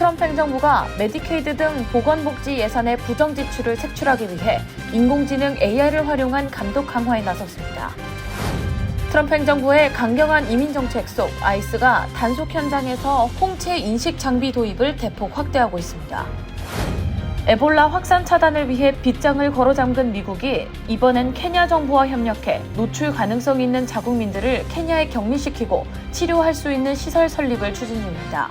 트럼프 행정부가 메디케이드 등 보건복지 예산의 부정 지출을 색출하기 위해 인공지능 AI를 활용한 감독 강화에 나섰습니다. 트럼프 행정부의 강경한 이민 정책 속 아이스가 단속 현장에서 홍채 인식 장비 도입을 대폭 확대하고 있습니다. 에볼라 확산 차단을 위해 빗장을 걸어 잠근 미국이 이번엔 케냐 정부와 협력해 노출 가능성 있는 자국민들을 케냐에 격리시키고 치료할 수 있는 시설 설립을 추진 중입니다.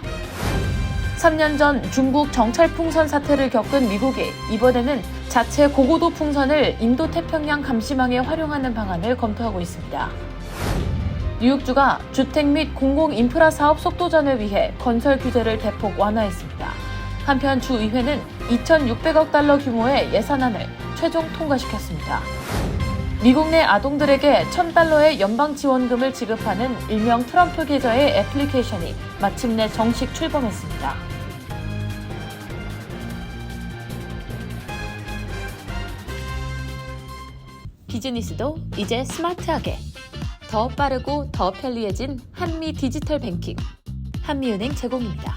3년 전 중국 정찰 풍선 사태를 겪은 미국이 이번에는 자체 고고도 풍선을 인도 태평양 감시망에 활용하는 방안을 검토하고 있습니다. 뉴욕주가 주택 및 공공 인프라 사업 속도전을 위해 건설 규제를 대폭 완화했습니다. 한편 주의회는 2,600억 달러 규모의 예산안을 최종 통과시켰습니다. 미국 내 아동들에게 $1,000의 연방 지원금을 지급하는 일명 트럼프 계좌의 애플리케이션이 마침내 정식 출범했습니다. 비즈니스도 이제 스마트하게 더 빠르고 더 편리해진 한미 디지털 뱅킹 한미은행 제공입니다.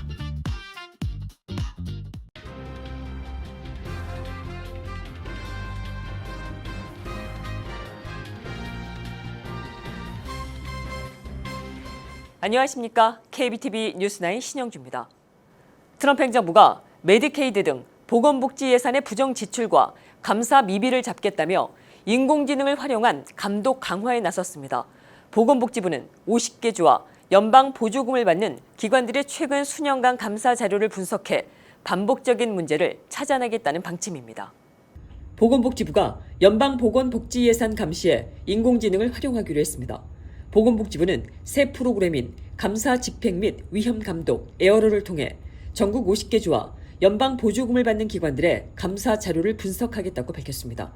안녕하십니까. KBTV 뉴스9 신영주입니다. 트럼프 행정부가 메디케이드 등 보건복지 예산의 부정 지출과 감사 미비를 잡겠다며 인공지능을 활용한 감독 강화에 나섰습니다. 보건복지부는 50개 주와 연방 보조금을 받는 기관들의 최근 수년간 감사 자료를 분석해 반복적인 문제를 찾아내겠다는 방침입니다. 보건복지부가 연방 보건복지 예산 감시에 인공지능을 활용하기로 했습니다. 보건복지부는 새 프로그램인 감사 집행 및 위험 감독 에어로를 통해 전국 50개 주와 연방 보조금을 받는 기관들의 감사 자료를 분석하겠다고 밝혔습니다.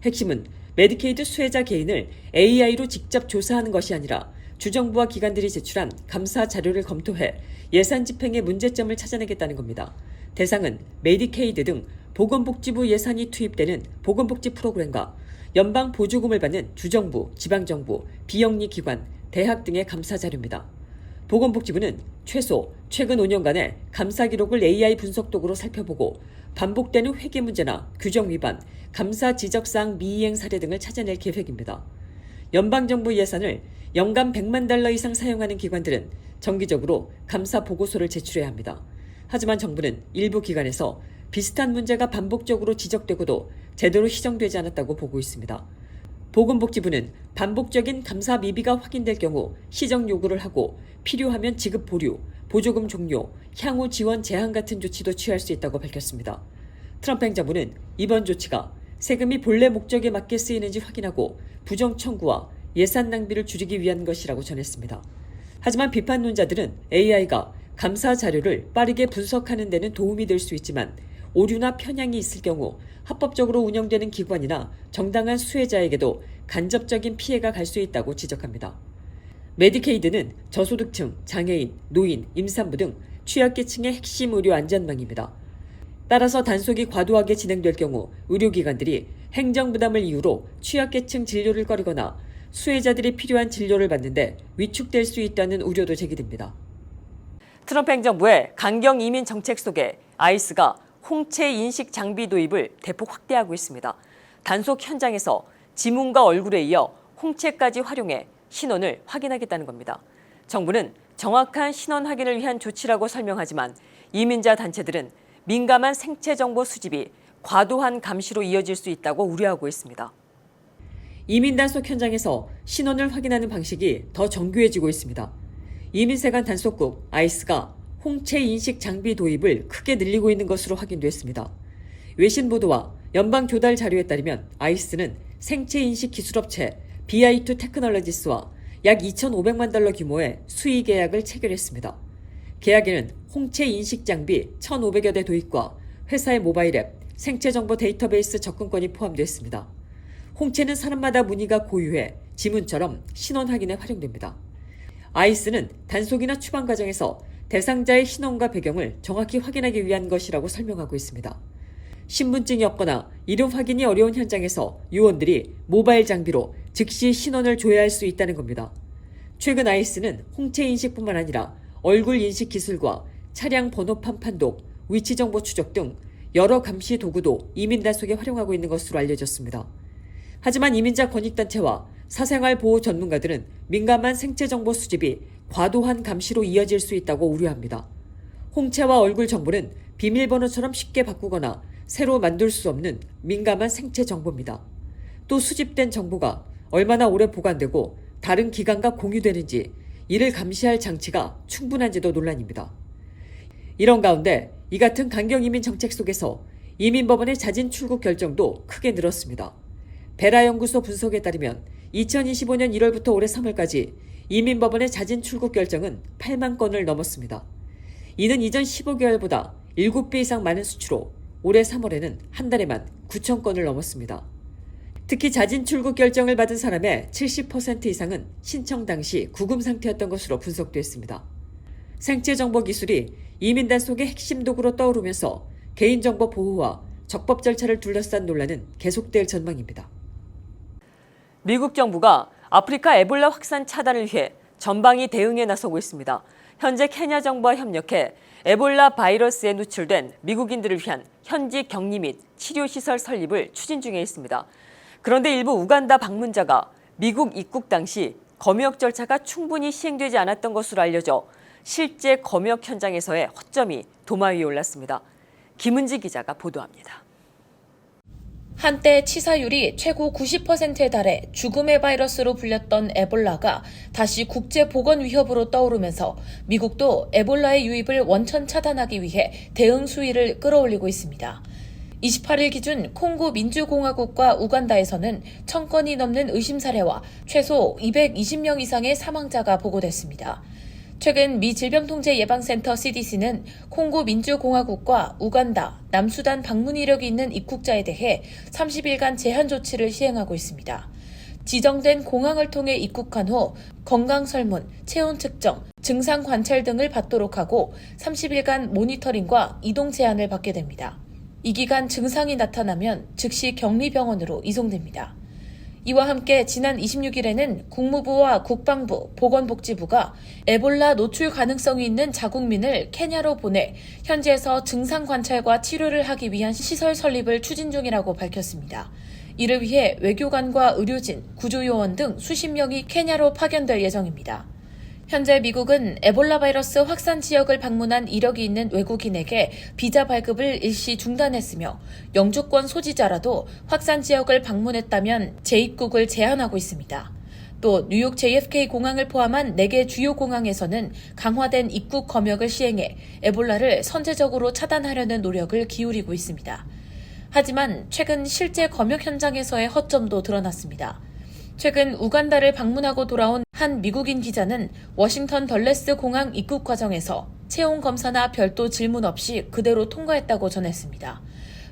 핵심은 메디케이드 수혜자 개인을 AI로 직접 조사하는 것이 아니라 주정부와 기관들이 제출한 감사 자료를 검토해 예산 집행의 문제점을 찾아내겠다는 겁니다. 대상은 메디케이드 등 보건복지부 예산이 투입되는 보건복지 프로그램과 연방 보조금을 받는 주정부, 지방정부, 비영리 기관, 대학 등의 감사 자료입니다. 보건복지부는 최근 5년간의 감사 기록을 AI 분석 도구로 살펴보고 반복되는 회계 문제나 규정 위반, 감사 지적사항 미이행 사례 등을 찾아낼 계획입니다. 연방정부 예산을 연간 $100만 이상 사용하는 기관들은 정기적으로 감사 보고서를 제출해야 합니다. 하지만 정부는 일부 기관에서 비슷한 문제가 반복적으로 지적되고도 제대로 시정되지 않았다고 보고 있습니다. 보건복지부는 반복적인 감사 미비가 확인될 경우 시정 요구를 하고 필요하면 지급 보류, 보조금 종료, 향후 지원 제한 같은 조치도 취할 수 있다고 밝혔습니다. 트럼프 행정부는 이번 조치가 세금이 본래 목적에 맞게 쓰이는지 확인하고 부정 청구와 예산 낭비를 줄이기 위한 것이라고 전했습니다. 하지만 비판론자들은 AI가 감사 자료를 빠르게 분석하는 데는 도움이 될 수 있지만 오류나 편향이 있을 경우 합법적으로 운영되는 기관이나 정당한 수혜자에게도 간접적인 피해가 갈 수 있다고 지적합니다. 메디케이드는 저소득층, 장애인, 노인, 임산부 등 취약계층의 핵심 의료 안전망입니다. 따라서 단속이 과도하게 진행될 경우 의료기관들이 행정부담을 이유로 취약계층 진료를 꺼리거나 수혜자들이 필요한 진료를 받는데 위축될 수 있다는 우려도 제기됩니다. 트럼프 행정부의 강경 이민 정책 속에 아이스가 홍채 인식 장비 도입을 대폭 확대하고 있습니다. 단속 현장에서 지문과 얼굴에 이어 홍채까지 활용해 신원을 확인하겠다는 겁니다. 정부는 정확한 신원 확인을 위한 조치라고 설명하지만 이민자 단체들은 민감한 생체 정보 수집이 과도한 감시로 이어질 수 있다고 우려하고 있습니다. 이민 단속 현장에서 신원을 확인하는 방식이 더 정교해지고 있습니다. 이민세관 단속국 아이스가 홍채 인식 장비 도입을 크게 늘리고 있는 것으로 확인됐습니다. 외신 보도와 연방 조달 자료에 따르면 아이스는 생체 인식 기술업체 BI2 테크놀로지스와 약 $2,500만 규모의 수의 계약을 체결했습니다. 계약에는 홍채 인식 장비 1,500여 대 도입과 회사의 모바일 앱, 생체 정보 데이터베이스 접근권이 포함됐습니다. 홍채는 사람마다 무늬가 고유해 지문처럼 신원 확인에 활용됩니다. 아이스는 단속이나 추방 과정에서 대상자의 신원과 배경을 정확히 확인하기 위한 것이라고 설명하고 있습니다. 신분증이 없거나 이름 확인이 어려운 현장에서 요원들이 모바일 장비로 즉시 신원을 조회할 수 있다는 겁니다. 최근 아이스는 홍채 인식뿐만 아니라 얼굴 인식 기술과 차량 번호판 판독, 위치 정보 추적 등 여러 감시 도구도 이민 단속에 활용하고 있는 것으로 알려졌습니다. 하지만 이민자 권익단체와 사생활 보호 전문가들은 민감한 생체 정보 수집이 과도한 감시로 이어질 수 있다고 우려합니다. 홍채와 얼굴 정보는 비밀번호처럼 쉽게 바꾸거나 새로 만들 수 없는 민감한 생체 정보입니다. 또 수집된 정보가 얼마나 오래 보관되고 다른 기관과 공유되는지 이를 감시할 장치가 충분한지도 논란입니다. 이런 가운데 이 같은 강경이민 정책 속에서 이민법원의 자진 출국 결정도 크게 늘었습니다. 베라연구소 분석에 따르면 2025년 1월부터 올해 3월까지 이민법원의 자진 출국 결정은 8만 건을 넘었습니다. 이는 이전 15개월보다 7배 이상 많은 수치로 올해 3월에는 한 달에만 9천 건을 넘었습니다. 특히 자진 출국 결정을 받은 사람의 70% 이상은 신청 당시 구금 상태였던 것으로 분석됐습니다. 생체 정보 기술이 이민 단속의 핵심 도구로 떠오르면서 개인정보 보호와 적법 절차를 둘러싼 논란은 계속될 전망입니다. 미국 정부가 아프리카 에볼라 확산 차단을 위해 전방위 대응에 나서고 있습니다. 현재 케냐 정부와 협력해 에볼라 바이러스에 노출된 미국인들을 위한 현지 격리 및 치료시설 설립을 추진 중에 있습니다. 그런데 일부 우간다 방문자가 미국 입국 당시 검역 절차가 충분히 시행되지 않았던 것으로 알려져 실제 검역 현장에서의 허점이 도마 위에 올랐습니다. 김은지 기자가 보도합니다. 한때 치사율이 최고 90%에 달해 죽음의 바이러스로 불렸던 에볼라가 다시 국제 보건 위협으로 떠오르면서 미국도 에볼라의 유입을 원천 차단하기 위해 대응 수위를 끌어올리고 있습니다. 28일 기준 콩고 민주공화국과 우간다에서는 1,000건이 넘는 의심 사례와 최소 220명 이상의 사망자가 보고됐습니다. 최근 미 질병통제예방센터 CDC는 콩고 민주공화국과 우간다, 남수단 방문 이력이 있는 입국자에 대해 30일간 제한 조치를 시행하고 있습니다. 지정된 공항을 통해 입국한 후 건강 설문, 체온 측정, 증상 관찰 등을 받도록 하고 30일간 모니터링과 이동 제한을 받게 됩니다. 이 기간 증상이 나타나면 즉시 격리병원으로 이송됩니다. 이와 함께 지난 26일에는 국무부와 국방부, 보건복지부가 에볼라 노출 가능성이 있는 자국민을 케냐로 보내 현지에서 증상 관찰과 치료를 하기 위한 시설 설립을 추진 중이라고 밝혔습니다. 이를 위해 외교관과 의료진, 구조요원 등 수십 명이 케냐로 파견될 예정입니다. 현재 미국은 에볼라 바이러스 확산 지역을 방문한 이력이 있는 외국인에게 비자 발급을 일시 중단했으며 영주권 소지자라도 확산 지역을 방문했다면 재입국을 제한하고 있습니다. 또 뉴욕 JFK 공항을 포함한 4개 주요 공항에서는 강화된 입국 검역을 시행해 에볼라를 선제적으로 차단하려는 노력을 기울이고 있습니다. 하지만 최근 실제 검역 현장에서의 허점도 드러났습니다. 최근 우간다를 방문하고 돌아온 한 미국인 기자는 워싱턴 덜레스 공항 입국 과정에서 체온 검사나 별도 질문 없이 그대로 통과했다고 전했습니다.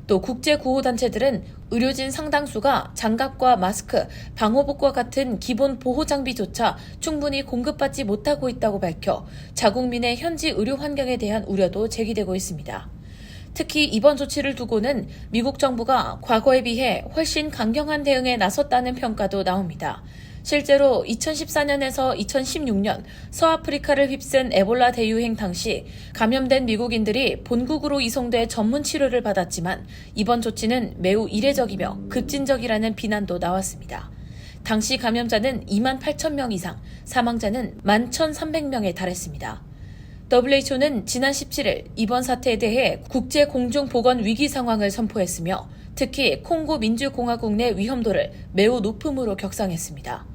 또 국제구호단체들은 의료진 상당수가 장갑과 마스크, 방호복과 같은 기본 보호 장비조차 충분히 공급받지 못하고 있다고 밝혀 자국민의 현지 의료 환경에 대한 우려도 제기되고 있습니다. 특히 이번 조치를 두고는 미국 정부가 과거에 비해 훨씬 강경한 대응에 나섰다는 평가도 나옵니다. 실제로 2014년에서 2016년 서아프리카를 휩쓴 에볼라 대유행 당시 감염된 미국인들이 본국으로 이송돼 전문 치료를 받았지만 이번 조치는 매우 이례적이며 급진적이라는 비난도 나왔습니다. 당시 감염자는 2만 8천 명 이상, 사망자는 11,300명에 달했습니다. WHO는 지난 17일 이번 사태에 대해 국제 공중보건 위기 상황을 선포했으며 특히 콩고 민주공화국 내 위험도를 매우 높음으로 격상했습니다.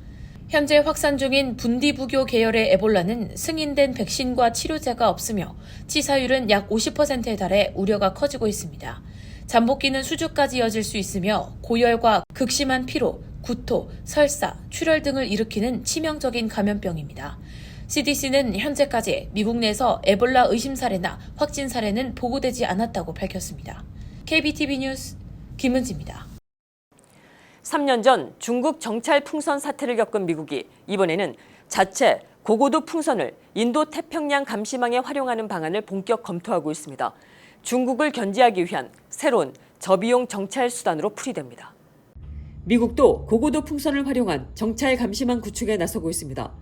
현재 확산 중인 분디부교 계열의 에볼라는 승인된 백신과 치료제가 없으며 치사율은 약 50%에 달해 우려가 커지고 있습니다. 잠복기는 수주까지 이어질 수 있으며 고열과 극심한 피로, 구토, 설사, 출혈 등을 일으키는 치명적인 감염병입니다. CDC는 현재까지 미국 내에서 에볼라 의심 사례나 확진 사례는 보고되지 않았다고 밝혔습니다. KBTV 뉴스 김은지입니다. 3년 전 중국 정찰 풍선 사태를 겪은 미국이 이번에는 자체 고고도 풍선을 인도 태평양 감시망에 활용하는 방안을 본격 검토하고 있습니다. 중국을 견제하기 위한 새로운 저비용 정찰 수단으로 풀이됩니다. 미국도 고고도 풍선을 활용한 정찰 감시망 구축에 나서고 있습니다.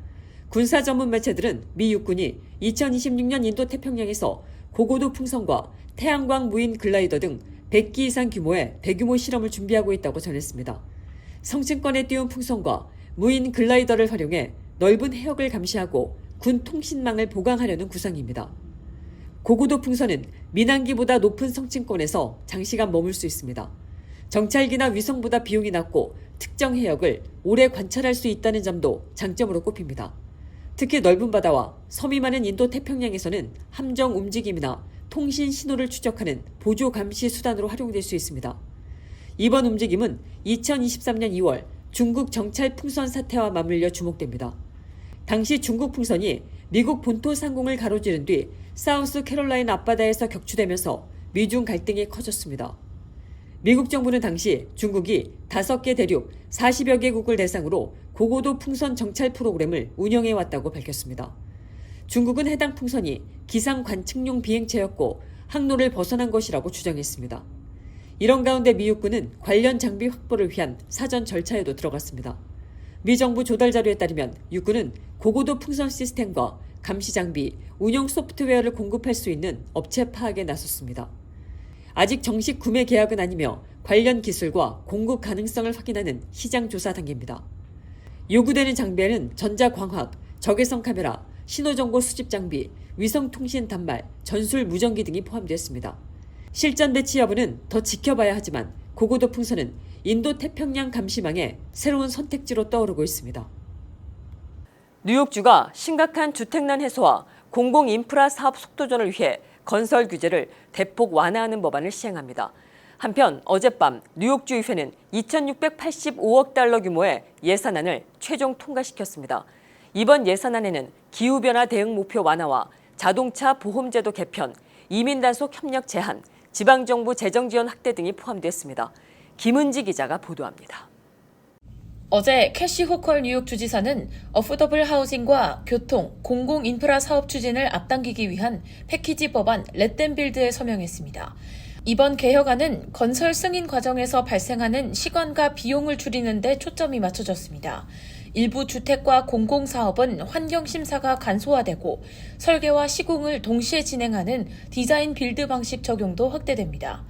군사 전문 매체들은 미 육군이 2026년 인도 태평양에서 고고도 풍선과 태양광 무인 글라이더 등 100기 이상 규모의 대규모 실험을 준비하고 있다고 전했습니다. 성층권에 띄운 풍선과 무인 글라이더를 활용해 넓은 해역을 감시하고 군 통신망을 보강하려는 구상입니다. 고고도 풍선은 민항기보다 높은 성층권에서 장시간 머물 수 있습니다. 정찰기나 위성보다 비용이 낮고 특정 해역을 오래 관찰할 수 있다는 점도 장점으로 꼽힙니다. 특히 넓은 바다와 섬이 많은 인도 태평양에서는 함정 움직임이나 통신 신호를 추적하는 보조 감시 수단으로 활용될 수 있습니다. 이번 움직임은 2023년 2월 중국 정찰 풍선 사태와 맞물려 주목됩니다. 당시 중국 풍선이 미국 본토 상공을 가로지른 뒤 사우스 캐롤라이나 앞바다에서 격추되면서 미중 갈등이 커졌습니다. 미국 정부는 당시 중국이 5개 대륙 40여 개국을 대상으로 고고도 풍선 정찰 프로그램을 운영해왔다고 밝혔습니다. 중국은 해당 풍선이 기상 관측용 비행체였고 항로를 벗어난 것이라고 주장했습니다. 이런 가운데 미 육군은 관련 장비 확보를 위한 사전 절차에도 들어갔습니다. 미 정부 조달 자료에 따르면 육군은 고고도 풍선 시스템과 감시 장비, 운영 소프트웨어를 공급할 수 있는 업체 파악에 나섰습니다. 아직 정식 구매 계약은 아니며 관련 기술과 공급 가능성을 확인하는 시장 조사 단계입니다. 요구되는 장비에는 전자광학, 적외선 카메라, 신호정보 수집 장비, 위성통신 단말, 전술 무전기 등이 포함되었습니다. 실전 배치 여부는 더 지켜봐야 하지만 고고도 풍선은 인도 태평양 감시망의 새로운 선택지로 떠오르고 있습니다. 뉴욕주가 심각한 주택난 해소와 공공인프라 사업 속도전을 위해 건설 규제를 대폭 완화하는 법안을 시행합니다. 한편 어젯밤 뉴욕주 의회는 2,685억 달러 규모의 예산안을 최종 통과시켰습니다. 이번 예산안에는 기후변화 대응 목표 완화와 자동차 보험제도 개편, 이민 단속 협력 제한, 지방정부 재정 지원 확대 등이 포함됐습니다. 김은지 기자가 보도합니다. 어제 캐시 호컬 뉴욕 주지사는 어포더블 하우징과 교통, 공공인프라 사업 추진을 앞당기기 위한 패키지 법안 렛댐빌드에 서명했습니다. 이번 개혁안은 건설 승인 과정에서 발생하는 시간과 비용을 줄이는 데 초점이 맞춰졌습니다. 일부 주택과 공공사업은 환경심사가 간소화되고 설계와 시공을 동시에 진행하는 디자인 빌드 방식 적용도 확대됩니다.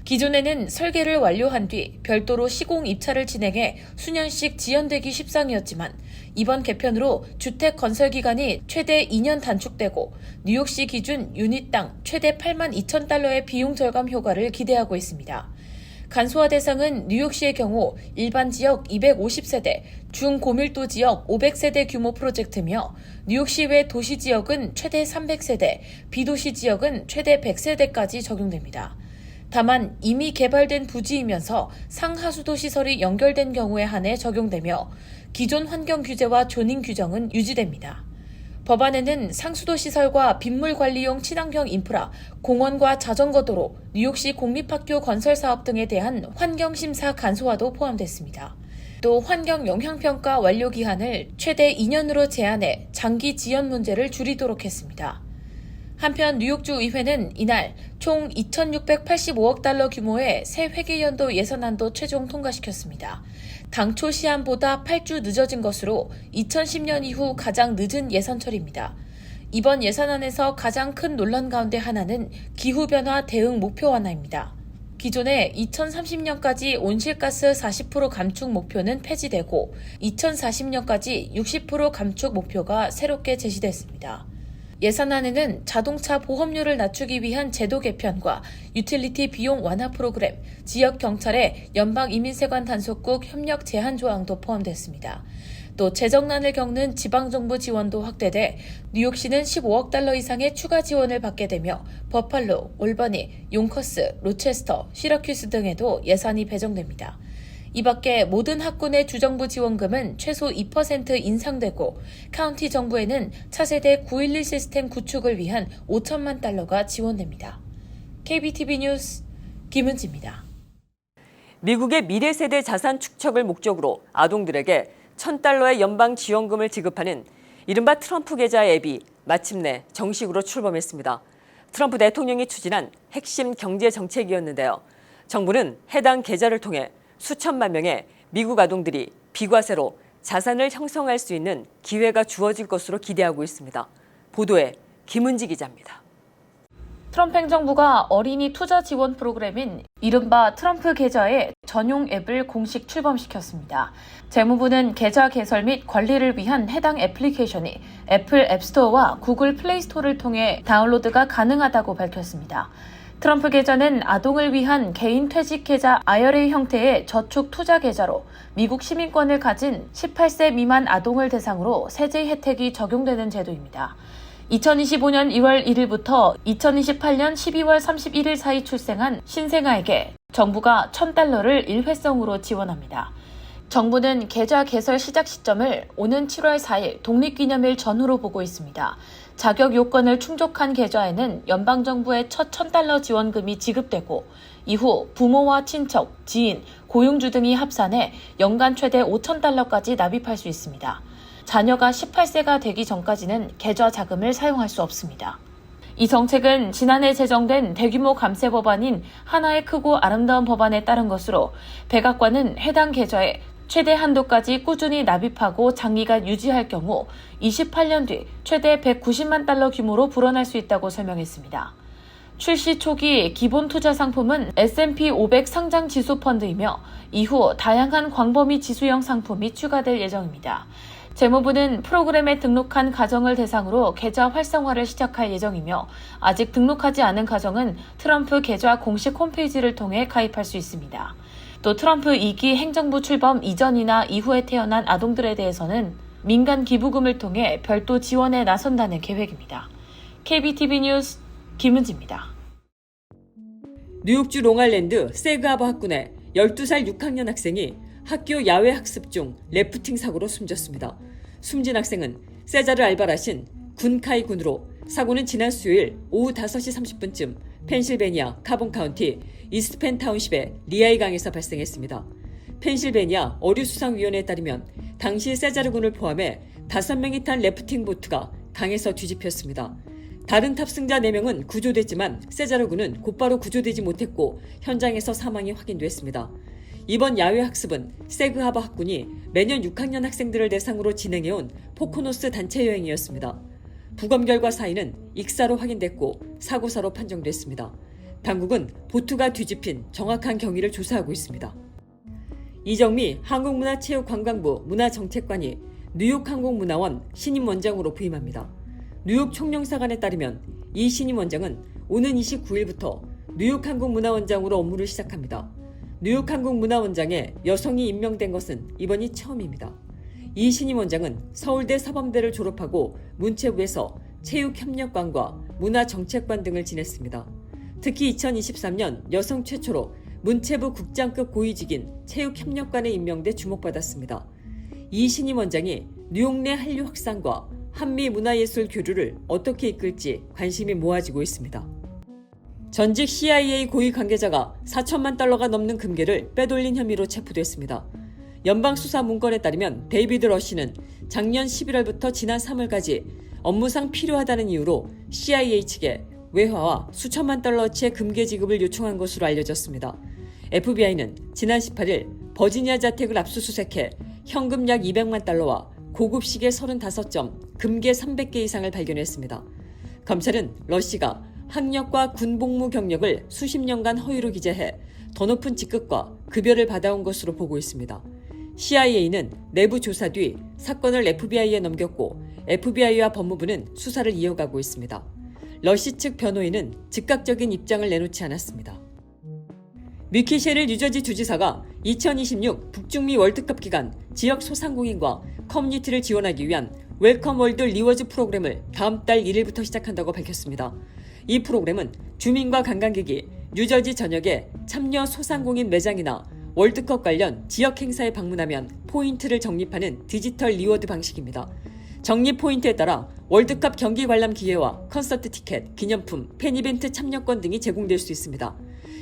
기존에는 설계를 완료한 뒤 별도로 시공 입찰을 진행해 수년씩 지연되기 십상이었지만 이번 개편으로 주택 건설 기간이 최대 2년 단축되고 뉴욕시 기준 유닛당 최대 8만 2천 달러의 비용 절감 효과를 기대하고 있습니다. 간소화 대상은 뉴욕시의 경우 일반 지역 250세대, 중고밀도 지역 500세대 규모 프로젝트며 뉴욕시 외 도시 지역은 최대 300세대, 비도시 지역은 최대 100세대까지 적용됩니다. 다만 이미 개발된 부지이면서 상하수도 시설이 연결된 경우에 한해 적용되며 기존 환경 규제와 조닝 규정은 유지됩니다. 법안에는 상수도 시설과 빗물 관리용 친환경 인프라, 공원과 자전거 도로, 뉴욕시 공립학교 건설 사업 등에 대한 환경심사 간소화도 포함됐습니다. 또 환경 영향평가 완료 기한을 최대 2년으로 제한해 장기 지연 문제를 줄이도록 했습니다. 한편 뉴욕주 의회는 이날 총 2,685억 달러 규모의 새 회계연도 예산안도 최종 통과시켰습니다. 당초 시한보다 8주 늦어진 것으로 2010년 이후 가장 늦은 예산 처리입니다. 이번 예산안에서 가장 큰 논란 가운데 하나는 기후변화 대응 목표 완화입니다. 기존의 2030년까지 온실가스 40% 감축 목표는 폐지되고 2040년까지 60% 감축 목표가 새롭게 제시됐습니다. 예산안에는 자동차 보험료를 낮추기 위한 제도 개편과 유틸리티 비용 완화 프로그램, 지역 경찰의 연방 이민세관 단속국 협력 제한 조항도 포함됐습니다. 또 재정난을 겪는 지방정부 지원도 확대돼 뉴욕시는 15억 달러 이상의 추가 지원을 받게 되며 버팔로, 올버니, 용커스, 로체스터, 시러큐스 등에도 예산이 배정됩니다. 이 밖에 모든 학군의 주정부 지원금은 최소 2% 인상되고 카운티 정부에는 차세대 911 시스템 구축을 위한 5천만 달러가 지원됩니다. KBTV 뉴스 김은지입니다. 미국의 미래 세대 자산 축적을 목적으로 아동들에게 $1,000의 연방 지원금을 지급하는 이른바 트럼프 계좌 앱이 마침내 정식으로 출범했습니다. 트럼프 대통령이 추진한 핵심 경제 정책이었는데요. 정부는 해당 계좌를 통해 수천만 명의 미국 아동들이 비과세로 자산을 형성할 수 있는 기회가 주어질 것으로 기대하고 있습니다. 보도에 김은지 기자입니다. 트럼프 행정부가 어린이 투자 지원 프로그램인 이른바 트럼프 계좌의 전용 앱을 공식 출범시켰습니다. 재무부는 계좌 개설 및 관리를 위한 해당 애플리케이션이 애플 앱스토어와 구글 플레이스토어를 통해 다운로드가 가능하다고 밝혔습니다. 트럼프 계좌는 아동을 위한 개인 퇴직 계좌 IRA 형태의 저축 투자 계좌로 미국 시민권을 가진 18세 미만 아동을 대상으로 세제 혜택이 적용되는 제도입니다. 2025년 1월 1일부터 2028년 12월 31일 사이 출생한 신생아에게 정부가 $1,000를 일회성으로 지원합니다. 정부는 계좌 개설 시작 시점을 오는 7월 4일 독립기념일 전후로 보고 있습니다. 자격 요건을 충족한 계좌에는 연방정부의 첫 $1,000 지원금이 지급되고 이후 부모와 친척, 지인, 고용주 등이 합산해 연간 최대 $5,000까지 납입할 수 있습니다. 자녀가 18세가 되기 전까지는 계좌 자금을 사용할 수 없습니다. 이 정책은 지난해 제정된 대규모 감세 법안인 하나의 크고 아름다운 법안에 따른 것으로 백악관은 해당 계좌에 최대 한도까지 꾸준히 납입하고 장기간 유지할 경우 28년 뒤 최대 $190만 규모로 불어날 수 있다고 설명했습니다. 출시 초기 기본 투자 상품은 S&P 500 상장 지수 펀드이며 이후 다양한 광범위 지수형 상품이 추가될 예정입니다. 재무부는 프로그램에 등록한 가정을 대상으로 계좌 활성화를 시작할 예정이며 아직 등록하지 않은 가정은 트럼프 계좌 공식 홈페이지를 통해 가입할 수 있습니다. 또 트럼프 2기 행정부 출범 이전이나 이후에 태어난 아동들에 대해서는 민간 기부금을 통해 별도 지원에 나선다는 계획입니다. KBTV 뉴스 김은지입니다. 뉴욕주 롱아일랜드 세그하버 학군의 12살 6학년 학생이 학교 야외 학습 중 래프팅 사고로 숨졌습니다. 숨진 학생은 세자르 알바라신 군카이 군으로 사고는 지난 수요일 오후 5시 30분쯤 펜실베니아 카본 카운티 이스트펜 타운십의 리아이 강에서 발생했습니다. 펜실베니아 어류수상위원회에 따르면 당시 세자르 군을 포함해 5명이 탄 래프팅 보트가 강에서 뒤집혔습니다. 다른 탑승자 4명은 구조됐지만 세자르 군은 곧바로 구조되지 못했고 현장에서 사망이 확인됐습니다. 이번 야외 학습은 세그하버 학군이 매년 6학년 학생들을 대상으로 진행해온 포코노스 단체 여행이었습니다. 부검 결과 사인은 익사로 확인됐고 사고사로 판정됐습니다. 당국은 보트가 뒤집힌 정확한 경위를 조사하고 있습니다. 이정미 한국문화체육관광부 문화정책관이 뉴욕항공문화원 신임 원장으로 부임합니다. 뉴욕 총영사관에 따르면 이 신임 원장은 오는 29일부터 뉴욕항공문화원장으로 업무를 시작합니다. 뉴욕항공문화원장에 여성이 임명된 것은 이번이 처음입니다. 이 신임 원장은 서울대 사범대를 졸업하고 문체부에서 체육협력관과 문화정책관 등을 지냈습니다. 특히 2023년 여성 최초로 문체부 국장급 고위직인 체육협력관에 임명돼 주목받았습니다. 이 신임 원장이 뉴욕 내 한류 확산과 한미 문화예술 교류를 어떻게 이끌지 관심이 모아지고 있습니다. 전직 CIA 고위 관계자가 $4천만 넘는 금괴를 빼돌린 혐의로 체포됐습니다. 연방수사 문건에 따르면 데이비드 러시는 작년 11월부터 지난 3월까지 업무상 필요하다는 이유로 CIA 측에 외화와 수천만 달러어치의 금괴 지급을 요청한 것으로 알려졌습니다. FBI는 지난 18일 버지니아 자택을 압수수색해 현금 약 $200만 달러와 고급 시계 35점, 금괴 300개 이상을 발견했습니다. 검찰은 러시가 학력과 군복무 경력을 수십 년간 허위로 기재해 더 높은 직급과 급여를 받아온 것으로 보고 있습니다. CIA는 내부 조사 뒤 사건을 FBI에 넘겼고 FBI와 법무부는 수사를 이어가고 있습니다. 러시 측 변호인은 즉각적인 입장을 내놓지 않았습니다. 미키 셰릴 뉴저지 주지사가 2026 북중미 월드컵 기간 지역 소상공인과 커뮤니티를 지원하기 위한 웰컴 월드 리워즈 프로그램을 다음 달 1일부터 시작한다고 밝혔습니다. 이 프로그램은 주민과 관광객이 뉴저지 전역에 참여 소상공인 매장이나 월드컵 관련 지역 행사에 방문하면 포인트를 적립하는 디지털 리워드 방식입니다. 적립 포인트에 따라 월드컵 경기 관람 기회와 콘서트 티켓, 기념품, 팬 이벤트 참여권 등이 제공될 수 있습니다.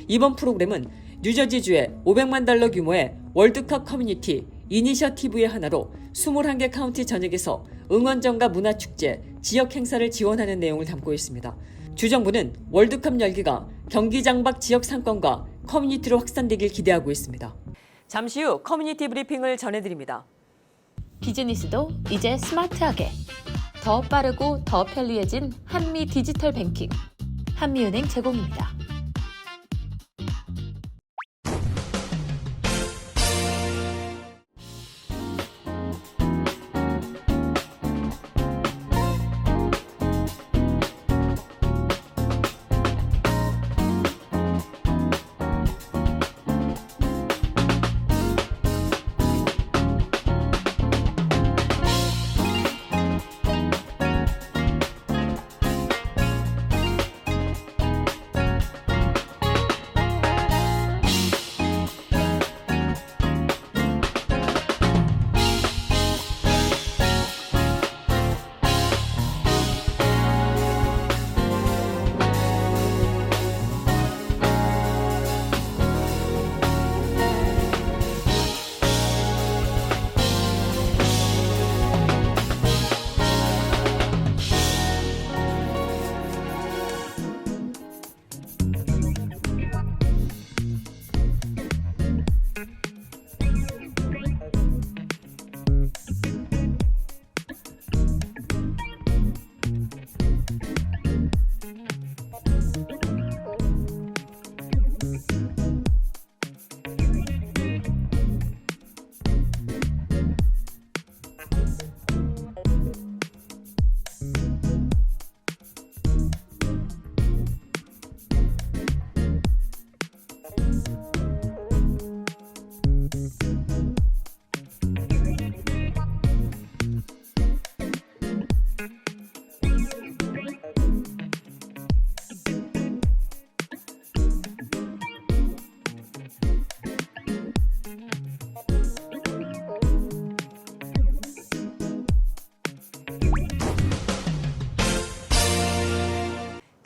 이번 프로그램은 뉴저지주의 $500만 규모의 월드컵 커뮤니티 이니셔티브의 하나로 21개 카운티 전역에서 응원전과 문화축제, 지역 행사를 지원하는 내용을 담고 있습니다. 주정부는 월드컵 열기가 경기장 밖 지역 상권과 커뮤니티로 확산되길 기대하고 있습니다. 잠시 후 커뮤니티 브리핑을 전해드립니다. 비즈니스도 이제 스마트하게 더 빠르고 더 편리해진 한미 디지털 뱅킹. 한미은행 제공입니다.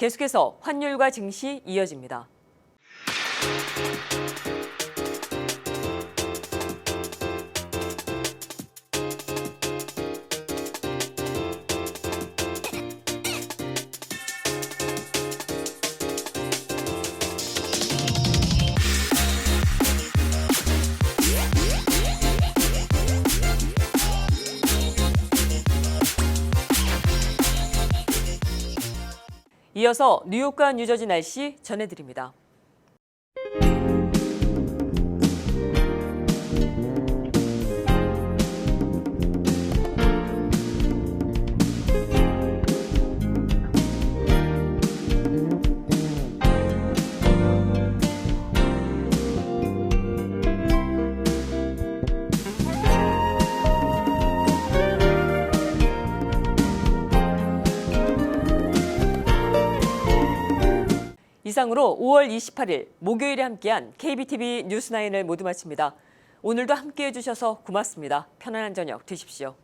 계속해서 환율과 증시 이어집니다. 이어서 뉴욕과 뉴저지 날씨 전해드립니다. 이상으로 5월 28일 목요일에 함께한 KBTV 뉴스9을 모두 마칩니다. 오늘도 함께해 주셔서 고맙습니다. 편안한 저녁 되십시오.